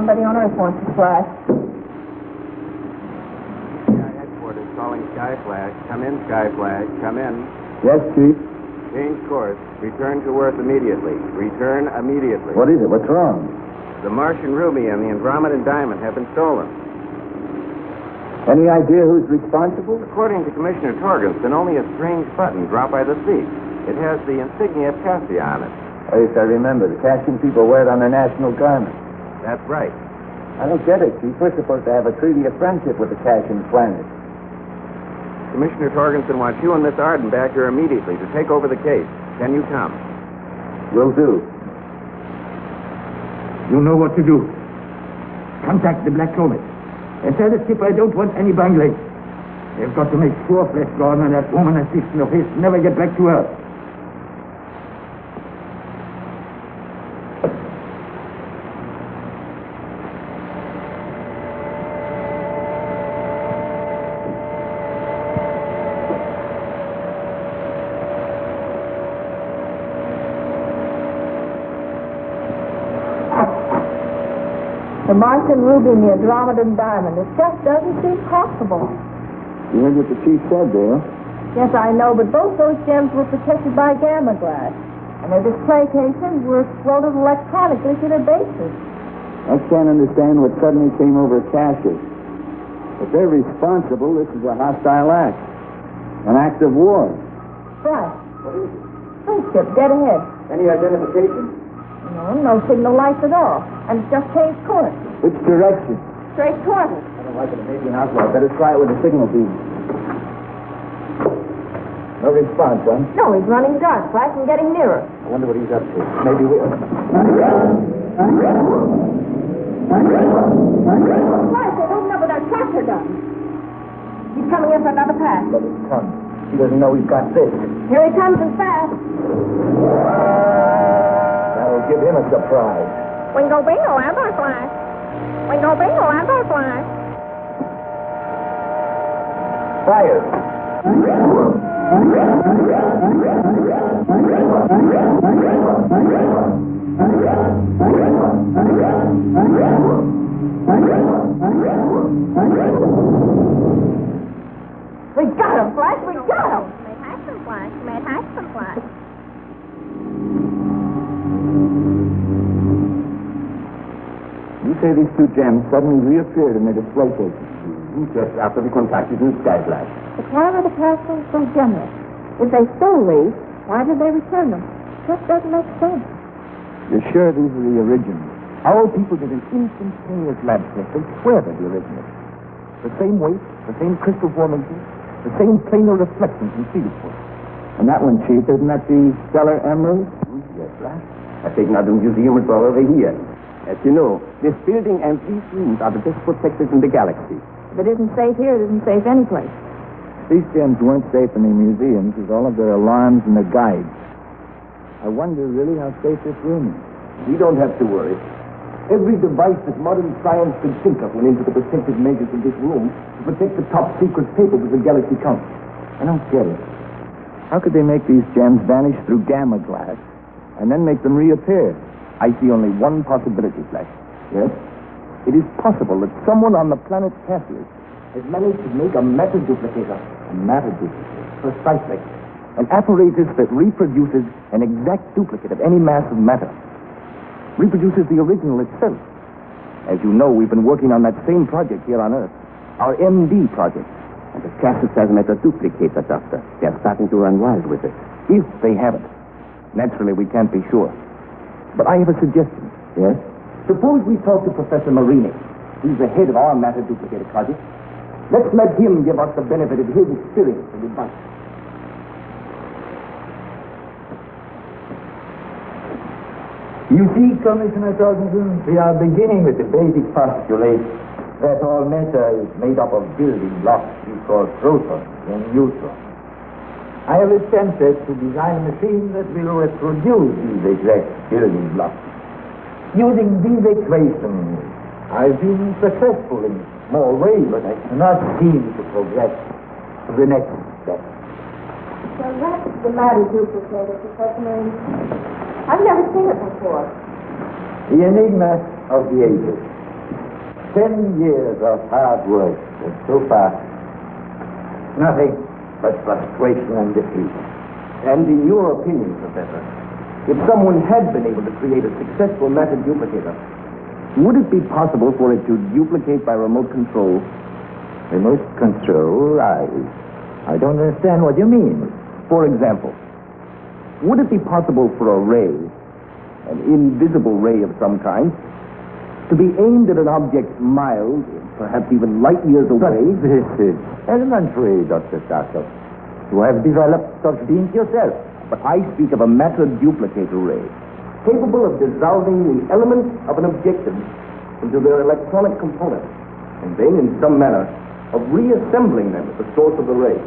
Somebody on Earth wants to flash. Headquarters calling Sky Flash. Come in, Sky Flash. Come in. Yes, Chief. Change course. Return to Earth immediately. Return immediately. What is it? What's wrong? The Martian ruby and the Andromedan diamond have been stolen. Any idea who's responsible? According to Commissioner Torgensen, only a strange button dropped by the thief. It has the insignia of Cassia on it. Oh, yes, I remember. The Cassian people wear it on their national garment. That's right. I don't get it, Chief. We're supposed to have a treaty of friendship with the Cassian planet. Commissioner Torgensen wants you and Miss Arden back here immediately to take over the case. Can you come? Will do. You know what to do. Contact the Black Comet. And tell the skipper I don't want any bungling. They've got to make sure Flesh Gordon and that woman assistant of his never get back to Earth. The Martian ruby and the Andromedan diamond. It just doesn't seem possible. You heard what the Chief said there. Yes, I know, but both those gems were protected by gamma glass. And their display cases were welded electronically to their bases. I can't understand what suddenly came over Cassius. If they're responsible, this is a hostile act. An act of war. Right. Spaceship, dead ahead. Any identification? No signal lights at all. And it's just changed course. Which direction? Straight toward us. I don't like it. It may be an outlaw. Better try it with a signal beam. No response, huh? No, he's running dark, Flash, and getting nearer. I wonder what he's up to. Maybe we... Flash, they opened up with our tractor gun. He's coming in for another pass. Let it come. He doesn't know he's got this. Here he comes and fast. That'll give him a surprise. Wingo bingo, amber Flash. Wingo bingo, amber Flash. Fire. We got him, Flash, we got him. May have some Flash, may have some Flash. You say these two gems suddenly reappeared in their display cases. Just after we contacted the Sky Flash. But why were the parcels so generous? If they stole these, why did they return them? Just doesn't make sense. You're sure these are the originals? Our people did an instantaneous lab test. They swear they're the originals. The same weight, the same crystal formation, the same planar reflections and field force. And that one, Chief, isn't that the stellar emerald? Yes, Flash. I think now the museum is all over here. As you know, this building and these rooms are the best protected in the galaxy. If it isn't safe here, it isn't safe anyplace. These gems weren't safe in the museums with all of their alarms and their guides. I wonder really how safe this room is. You don't have to worry. Every device that modern science could think of went into the protective measures of this room to protect the top secret papers of the Galaxy Council. I don't get it. How could they make these gems vanish through gamma glass and then make them reappear? I see only one possibility, Flash. Yes? It is possible that someone on the planet Cassius has managed to make a matter duplicator. A matter duplicator. Precisely. An apparatus that reproduces an exact duplicate of any mass of matter. Reproduces the original itself. As you know, we've been working on that same project here on Earth. Our MD project. And if Cassius has Matter Duplicator, Doctor, they're starting to run wild with it. If they have it. Naturally, we can't be sure. But I have a suggestion. Yes? Suppose we talk to Professor Marini. He's the head of our Matter Duplicator project. Let's let him give us the benefit of his experience and advice. You see, Commissioner Torgensen, we are beginning with the basic postulate that all matter is made up of building blocks we call protons and neutrons. I have attempted to design a machine that will reproduce these exact building blocks. Using these equations, I've been successful in a small way, but I cannot seem to progress to the next step. Well, that's the Matter Duplicator, Professor Marine. I've never seen it before. The enigma of the ages. 10 years of hard work, and so far, nothing but frustration and defeat. And in your opinion, Professor, if someone had been able to create a successful matter duplicator, would it be possible for it to duplicate by remote control? Remote control? I don't understand what you mean. For example, would it be possible for a ray, an invisible ray of some kind, to be aimed at an object miles, perhaps even light years away? This is elementary, Dr. Starkov. You have developed such beings yourself. But I speak of a matter duplicator ray, capable of dissolving the elements of an objective into their electronic components, and then, in some manner, of reassembling them at the source of the ray.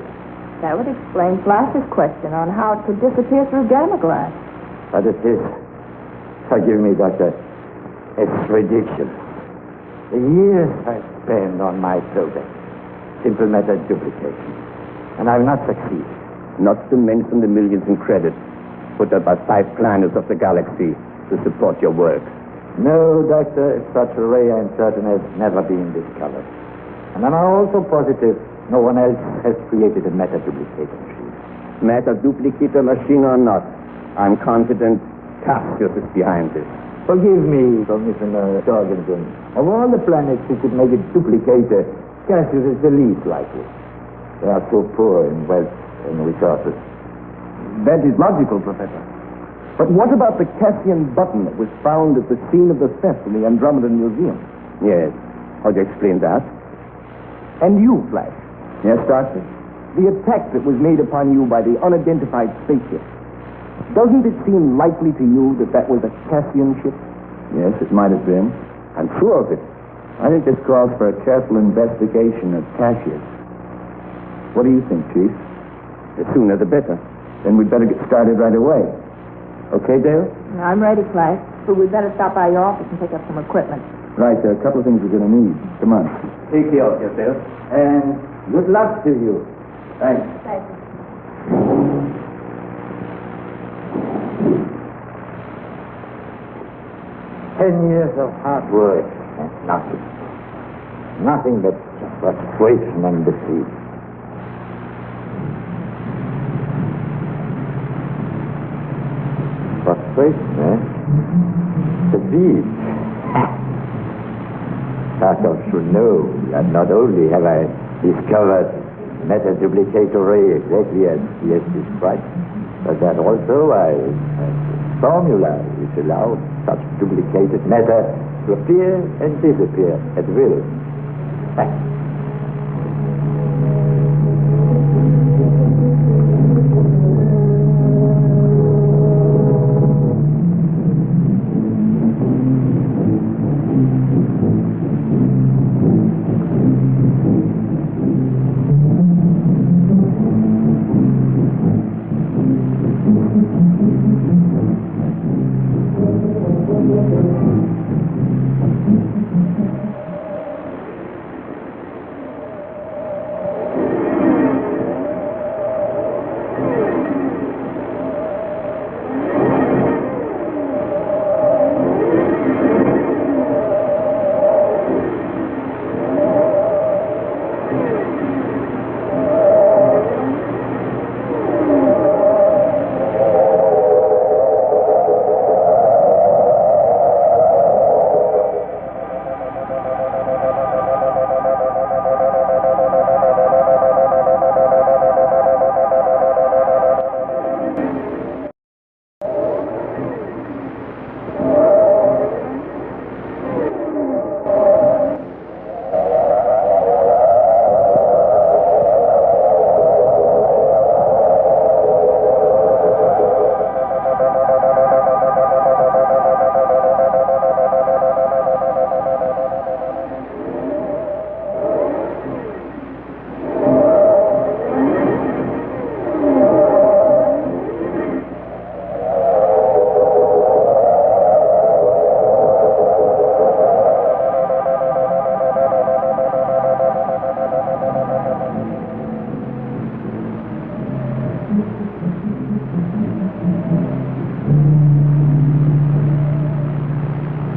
That would explain Flash's question on how it could disappear through gamma glass. But it is, forgive me, Doctor, it's ridiculous. The years I spent on my project, simple matter duplication, and I've not succeeded. Not to mention the millions in credit put up by 5 planets of the galaxy to support your work. No, Doctor, such a ray, I'm certain, has never been discovered. And I'm also positive no one else has created a matter duplicator machine. Matter duplicator machine or not, I'm confident Cassius is behind this. Forgive me, Commissioner Jorgensen. Of all the planets who could make a duplicator, Cassius is the least likely. They are so poor in wealth and resources. That is logical, Professor. But what about the Cassian button that was found at the scene of the theft in the Andromeda Museum? Yes. How do you explain that? And you, Flash. Yes, Doctor? The attack that was made upon you by the unidentified spaceship. Doesn't it seem likely to you that that was a Cassian ship? Yes, it might have been. I'm sure of it. I think this calls for a careful investigation of Cassius. What do you think, Chief? The sooner the better. Then we'd better get started right away. Okay, Dale? I'm ready, Flash, but we'd better stop by your office and pick up some equipment. Right, there are a couple of things we're going to need. Come on. Take care of yourself, and good luck to you. Thanks. Thank you. 10 years of hard work and nothing. Nothing but frustration and defeat. Frustration, eh? Defeat. Tarkov should know that not only have I discovered matter duplicator ray exactly as he has described, but that also I have a formula which allows such duplicated matter to appear and disappear at will.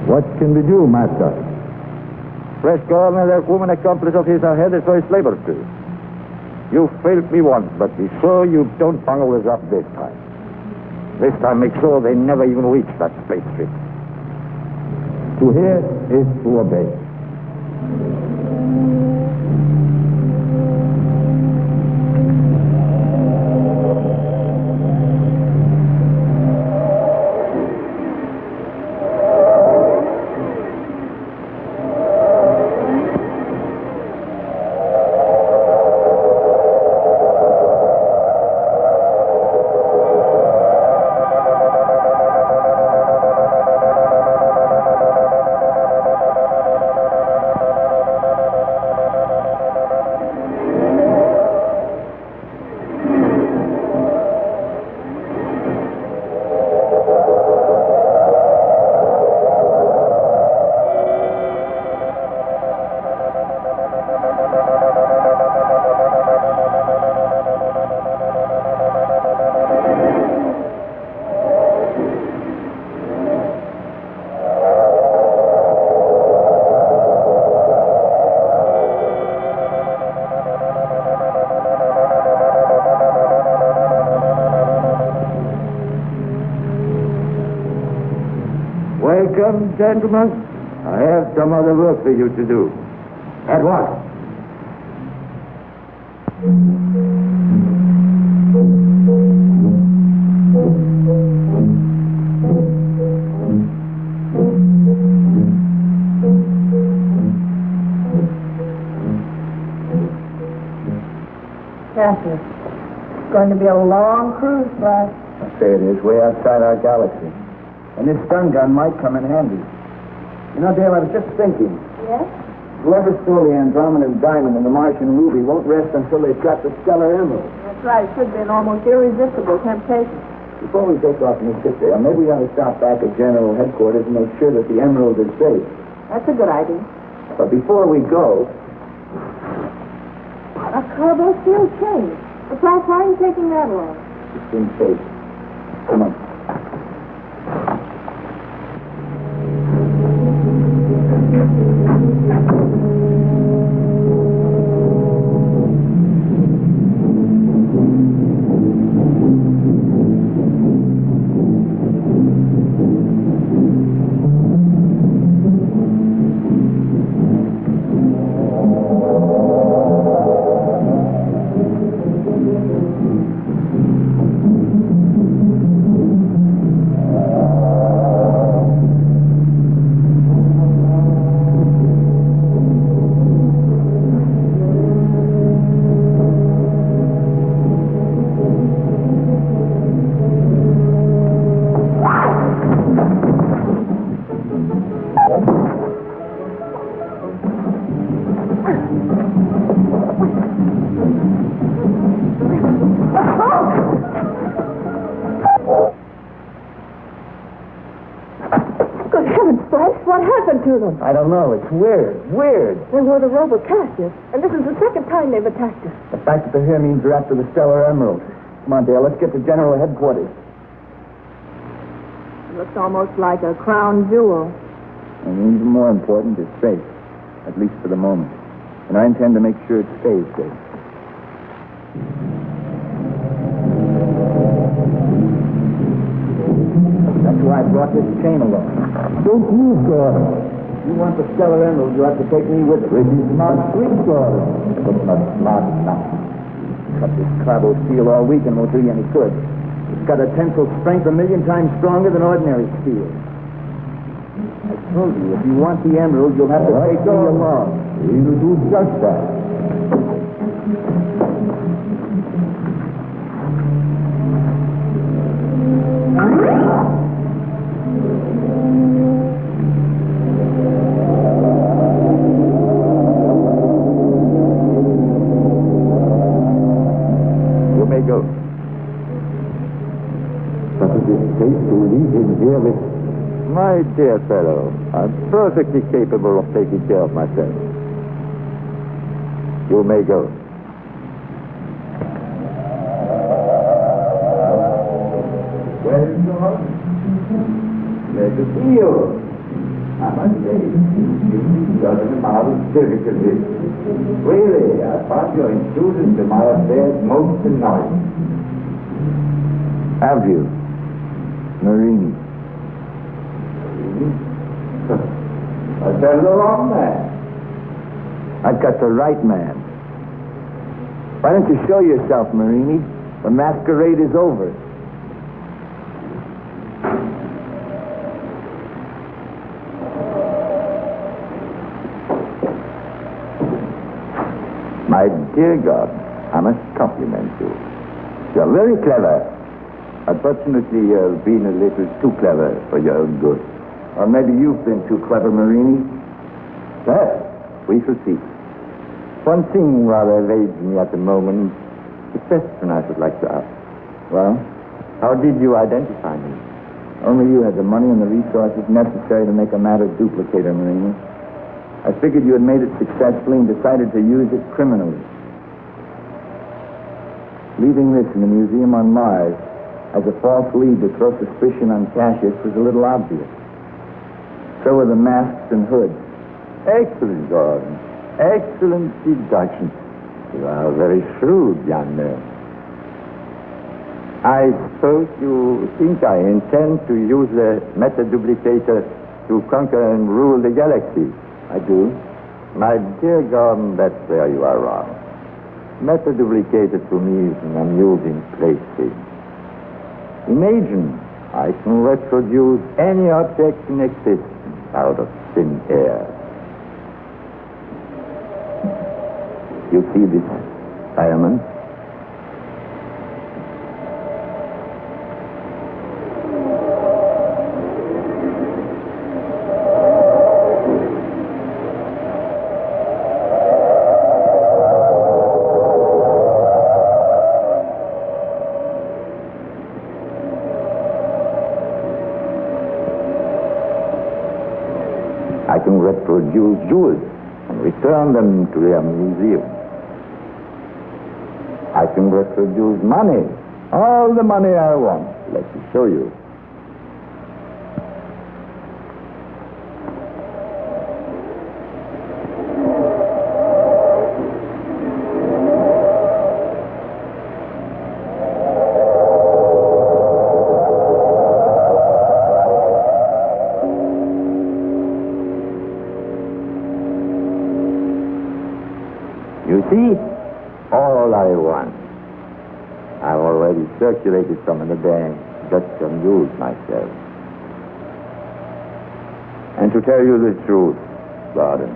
What can we do, Master? fresh colonel, woman accomplice of his are headed for his laboratory. You failed me once, but be sure you don't bungle us up this time. This time, make sure they never even reach that spaceship. To hear is to obey. Welcome, gentlemen. I have some other work for you to do. At once. Cassius, it's going to be a long cruise, Flash. I say it is, way outside our galaxy. And this stun gun might come in handy. You know, Dale, I was just thinking. Yes? Whoever stole the Andromedan diamond and the Martian ruby won't rest until they've got the stellar emerald. That's right. It should be an almost irresistible temptation. Before we take off and sit there, maybe we ought to stop back at General Headquarters and make sure that the emerald is safe. That's a good idea. But before we go... A carbo steel chain. The Flash, why are you taking that along? Just in case. Come on. What happened to them? I don't know. It's weird. Weird. They were the rover Cassius, and this is the second time they've attacked us. The fact that they're here means they're after the stellar emerald. Come on, Dale. Let's get to General Headquarters. It looks almost like a crown jewel. And even more important, it's safe. At least for the moment. And I intend to make sure it stays safe. That's why I brought this chain along. Don't you, Gordon? You want the stellar emerald, you have to take me with it. It is not sweet, Gordon, but not smart enough. Cut this carbo steel all week and won't do you any good. It's got a tensile strength 1,000,000 times stronger than ordinary steel. I told you, if you want the emerald, you'll have to take me along. We'll do just that. You may go. But it is safe to leave him here with... My dear fellow, I'm perfectly capable of taking care of myself. You may go. Well, George, glad to see you. I must say, this got an amount of difficulty. Really, I found your intrusion to my affairs most annoying. Have you? Marini. I said the wrong man. I've got the right man. Why don't you show yourself, Marini? The masquerade is over. My dear God, I must compliment you. You're very clever. Unfortunately, you've been a little too clever for your own good. Or maybe you've been too clever, Marini. Well, we shall see. One thing rather evades me at the moment. The question I should like to ask. Well, How did you identify me? only you had the money and the resources necessary to make a Matter Duplicator, Marini. I figured you had made it successfully and decided to use it criminally. Leaving this in the museum on Mars as a false lead to throw suspicion on Cassius was a little obvious. So were the masks and hoods. Excellent, Gordon. Excellent deduction. You are very shrewd, young man. I suppose you think I intend to use the Matter Duplicator to conquer and rule the galaxy. I do. My dear Gordon, that's where you are wrong. Matter Duplicator to me is an amusing plaything. Imagine I can reproduce any object in existence out of thin air. You see this diamond? I can reproduce jewels and return them to their museum. I can reproduce money, all the money I want. Let me show you. You see, all I want. I've already circulated some in the bank, just to amuse myself. And to tell you the truth, Gordon,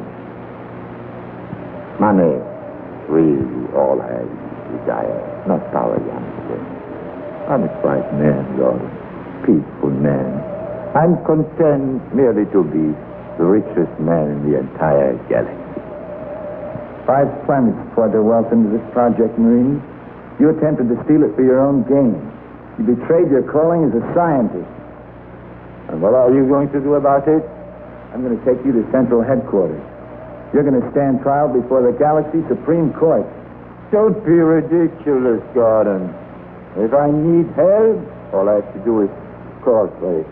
money is really all I desire, not power, youngster. I'm a quiet man, Gordon, peaceful man. I'm content merely to be the richest man in the entire galaxy. 5 planets poured their wealth into this project, Marini. You attempted to steal it for your own gain. You betrayed your calling as a scientist. And what are you going to do about it? I'm going to take you to Central Headquarters. You're going to stand trial before the Galaxy Supreme Court. Don't be ridiculous, Gordon. If I need help, all I have to do is call for it.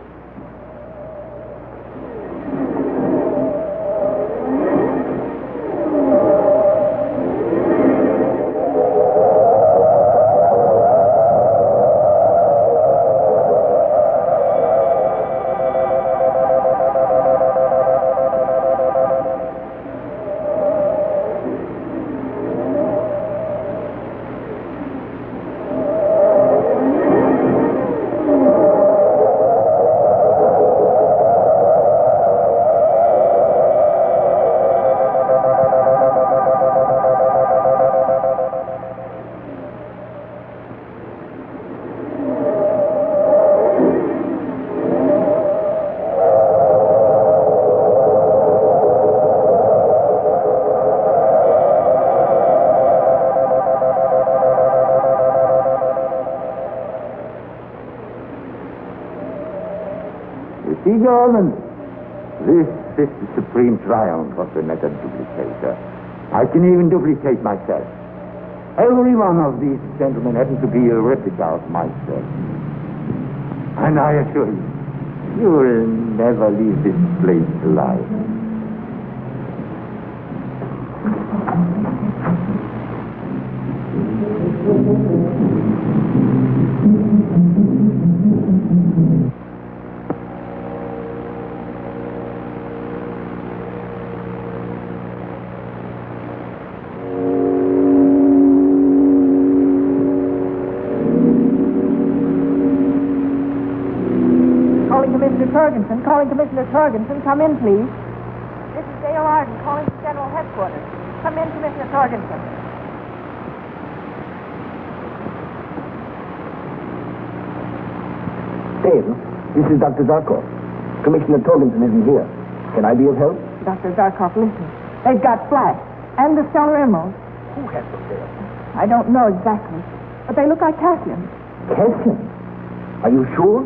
See, Gordon, this is the supreme triumph of the Matter Duplicator. I can even duplicate myself. Every one of these gentlemen happens to be a replica of myself. And I assure you, You will never leave this place alive. Calling Commissioner Torgenson. Come in, please. This is Dale Arden calling from General Headquarters. Come in, Commissioner Torgenson. Dale, this is Dr. Zarkov. Commissioner Torgenson isn't here. Can I be of help? Dr. Zarkov, listen. They've got flash and the stellar emeralds. Who has them, Dale? I don't know exactly, but they look like Cassian. Cassian? Are you sure?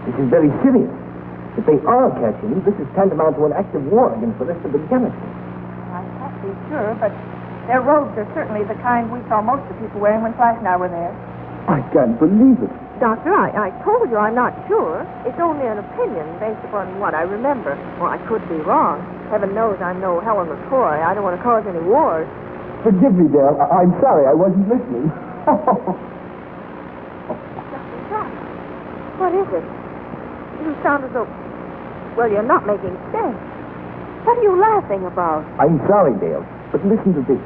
This is very serious. If they are catching, this is tantamount to an active war against the rest of the galaxy. I can't be sure, but their robes are certainly the kind we saw most of the people wearing when Flash and I were there. I can't believe it. Doctor, I told you I'm not sure. It's only an opinion based upon what I remember. Well, I could be wrong. Heaven knows I'm no Helen McCoy. I don't want to cause any wars. Forgive me, Dale. I'm sorry. I wasn't listening. Dr. John, what is it? You sound as though... Well, you're not making sense. What are you laughing about? I'm sorry, Dale, but listen to this.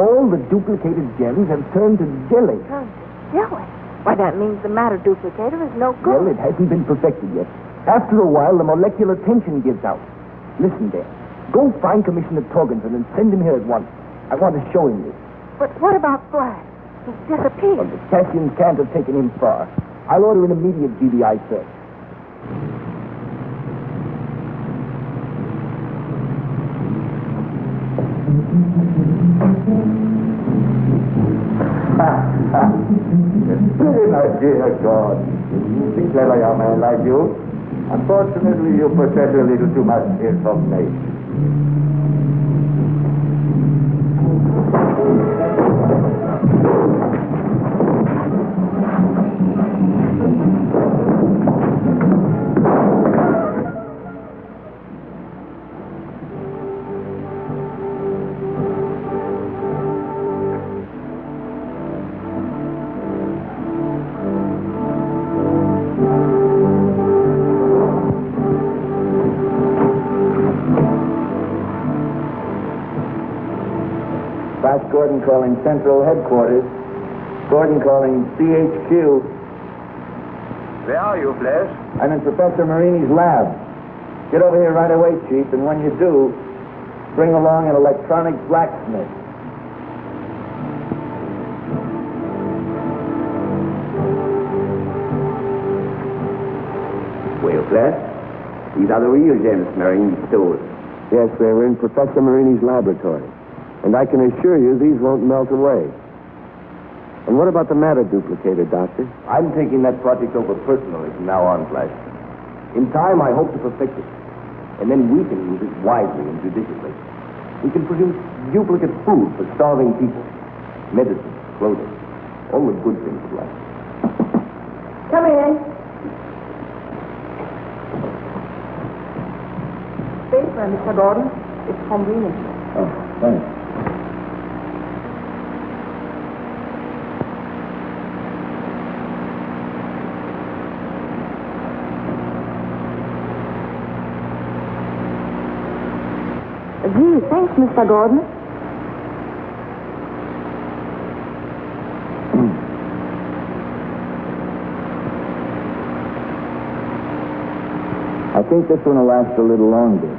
All the duplicated gems have turned to jelly. Turned to jelly? Why, that means the matter duplicator is no good. Well, it hasn't been perfected yet. After a while, the molecular tension gives out. Listen, Dale. Go find Commissioner Torgenson and send him here at once. I want to show him this. But what about Flash? He's disappeared. Well, the Cassians can't have taken him far. I'll order an immediate GBI search. Very nice, dear God. A clever young man like you. Unfortunately, you possess a little too much information. Gordon calling Central Headquarters. Gordon calling CHQ. Where are you, Flash? I'm in Professor Marini's lab. Get over here right away, Chief, and when you do, bring along an electronic blacksmith. Well, Flash, these are the real gems Marini stole. Yes, they were in Professor Marini's laboratory. And I can assure you these won't melt away. And what about the matter duplicator, Doctor? I'm taking that project over personally from now on, Flash. In time, I hope to perfect it. And then we can use it wisely and judiciously. We can produce duplicate food for starving people. Medicine, clothing, all the good things of life. Come in. Space for Mr. Gordon. It's convenient. Oh, thanks. Gee, thanks, Mr. Gordon. I think this one will last a little longer.